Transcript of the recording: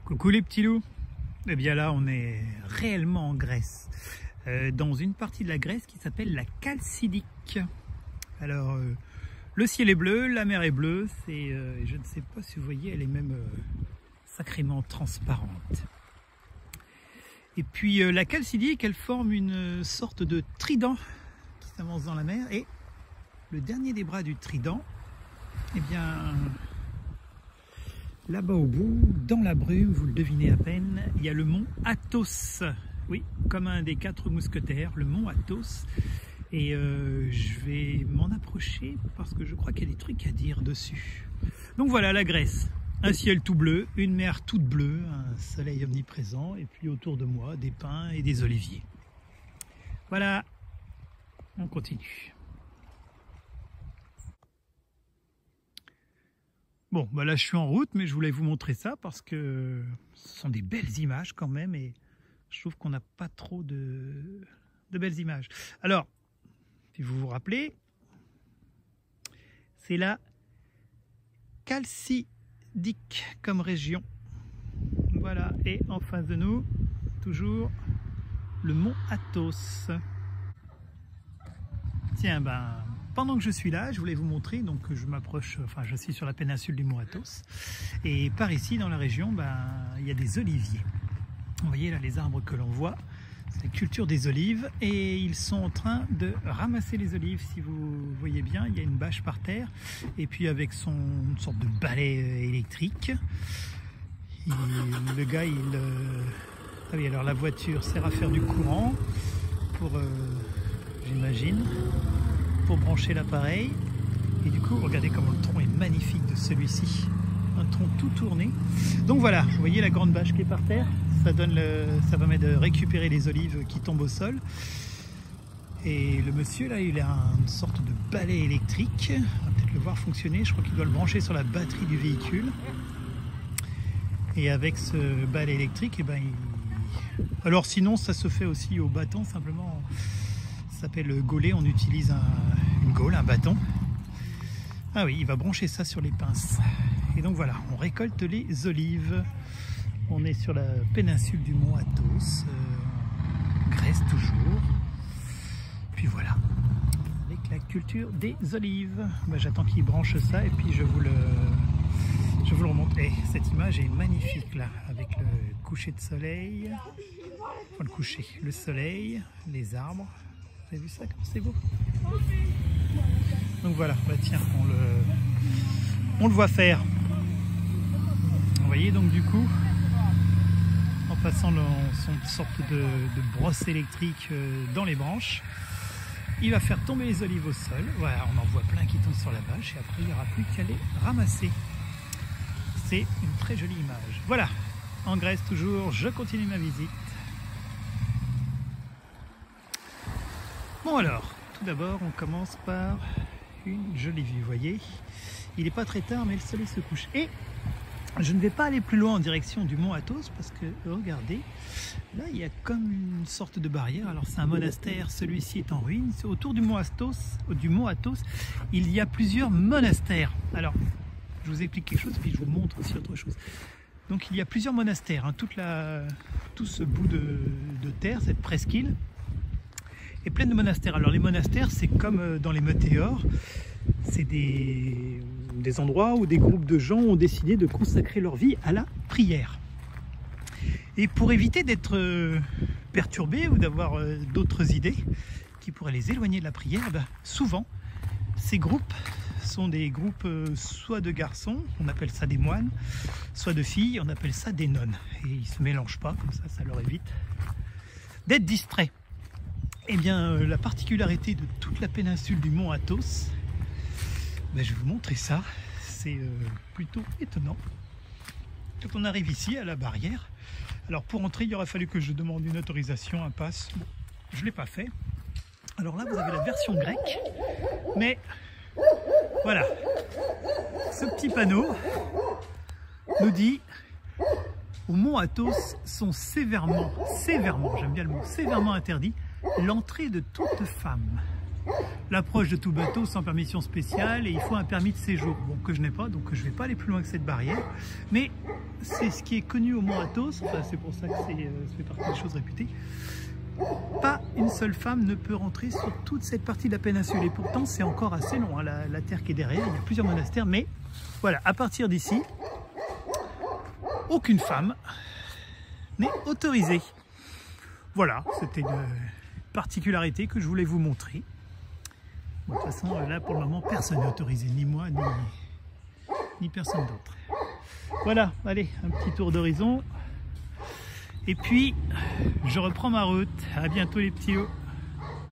Coucou les petits loups. Eh bien là on est réellement en Grèce, dans une partie de la Grèce qui s'appelle la Chalcidique. Alors le ciel est bleu, la mer est bleue, je ne sais pas si vous voyez, elle est même sacrément transparente. Et puis la Chalcidique, elle forme une sorte de trident qui s'avance dans la mer, et le dernier des bras du trident, eh bien là-bas au bout, dans la brume, vous le devinez à peine, il y a le mont Athos. Oui, comme un des 4 mousquetaires, le mont Athos. Et je vais m'en approcher parce que je crois qu'il y a des trucs à dire dessus. Donc voilà la Grèce. Un ciel tout bleu, une mer toute bleue, un soleil omniprésent, et puis autour de moi, des pins et des oliviers. Voilà, on continue. Bon, bah là je suis en route, mais je voulais vous montrer ça parce que ce sont des belles images quand même, et je trouve qu'on n'a pas trop de belles images. Alors, si vous vous rappelez, c'est la Chalcidique comme région. Voilà, et en face de nous, toujours le mont Athos. Tiens, ben, pendant que je suis là, je voulais vous montrer, donc je m'approche, enfin je suis sur la péninsule du mont Athos, et par ici dans la région, ben, il y a des oliviers. Vous voyez là les arbres que l'on voit, c'est la culture des olives, et ils sont en train de ramasser les olives. Si vous voyez bien, il y a une bâche par terre, et puis avec une sorte de balai électrique, le gars, ah oui, alors la voiture sert à faire du courant pour, j'imagine, pour brancher l'appareil. Et du coup, regardez comment le tronc est magnifique de celui-ci, un tronc tout tourné. Donc voilà, vous voyez la grande bâche qui est par terre, ça permet de récupérer les olives qui tombent au sol. Et le monsieur là, il a une sorte de balai électrique, on va peut-être le voir fonctionner. Je crois qu'il doit le brancher sur la batterie du véhicule, et avec ce balai électrique, eh ben, alors sinon ça se fait aussi au bâton, simplement ça s'appelle le gaulet, on utilise une gaule, un bâton. Ah oui, il va brancher ça sur les pinces. Et donc voilà, on récolte les olives. On est sur la péninsule du mont Athos, Grèce toujours. Puis voilà, avec la culture des olives. Ben, j'attends qu'il branche ça et puis je vous le remonte. Et cette image est magnifique là, avec le coucher de soleil. Enfin le coucher, le soleil, les arbres. Vous avez vu ça, comme c'est beau? Donc voilà, bah tiens, on le voit faire. Vous voyez, donc du coup, en passant son sorte de brosse électrique dans les branches, il va faire tomber les olives au sol. Voilà, on en voit plein qui tombent sur la bâche, et après il n'y aura plus qu'à les ramasser. C'est une très jolie image. Voilà, en Grèce toujours, je continue ma visite. Bon alors, tout d'abord on commence par une jolie vue, vous voyez. Il n'est pas très tard mais le soleil se couche. Et je ne vais pas aller plus loin en direction du mont Athos parce que, regardez, là il y a comme une sorte de barrière. Alors c'est un monastère, celui-ci est en ruine. Autour du mont Athos, il y a plusieurs monastères. Alors, je vous explique quelque chose puis je vous montre aussi autre chose. Donc il y a plusieurs monastères, hein, tout ce bout de terre, cette presqu'île, est pleine de monastères. Alors les monastères, c'est comme dans les météores, c'est des endroits où des groupes de gens ont décidé de consacrer leur vie à la prière. Et pour éviter d'être perturbés ou d'avoir d'autres idées qui pourraient les éloigner de la prière, ben, souvent ces groupes sont des groupes soit de garçons, on appelle ça des moines, soit de filles, on appelle ça des nonnes. Et ils ne se mélangent pas, comme ça leur évite d'être distraits. Eh bien, la particularité de toute la péninsule du mont Athos, ben, je vais vous montrer ça, c'est plutôt étonnant. Quand on arrive ici à la barrière, alors pour entrer il aurait fallu que je demande une autorisation, un pass, bon, je ne l'ai pas fait. Alors là vous avez la version grecque, mais voilà, ce petit panneau nous dit: au mont Athos sont sévèrement, j'aime bien le mot, sévèrement interdit l'entrée de toute femme. l'approche de tout bateau sans permission spéciale et il faut un permis de séjour, bon, que je n'ai pas, donc je ne vais pas aller plus loin que cette barrière. Mais c'est ce qui est connu au Mont Athos, enfin, c'est pour ça que ça fait partie des choses réputées. Pas une seule femme ne peut rentrer sur toute cette partie de la péninsule et pourtant c'est encore assez long, hein, la terre qui est derrière, il y a plusieurs monastères, mais voilà, à partir d'ici, aucune femme n'est autorisée. Voilà, c'était une particularité que je voulais vous montrer. Bon, de toute façon, là pour le moment, personne n'est autorisé, ni moi, ni personne d'autre. Voilà, allez, un petit tour d'horizon. Et puis, je reprends ma route. À bientôt les petits hauts.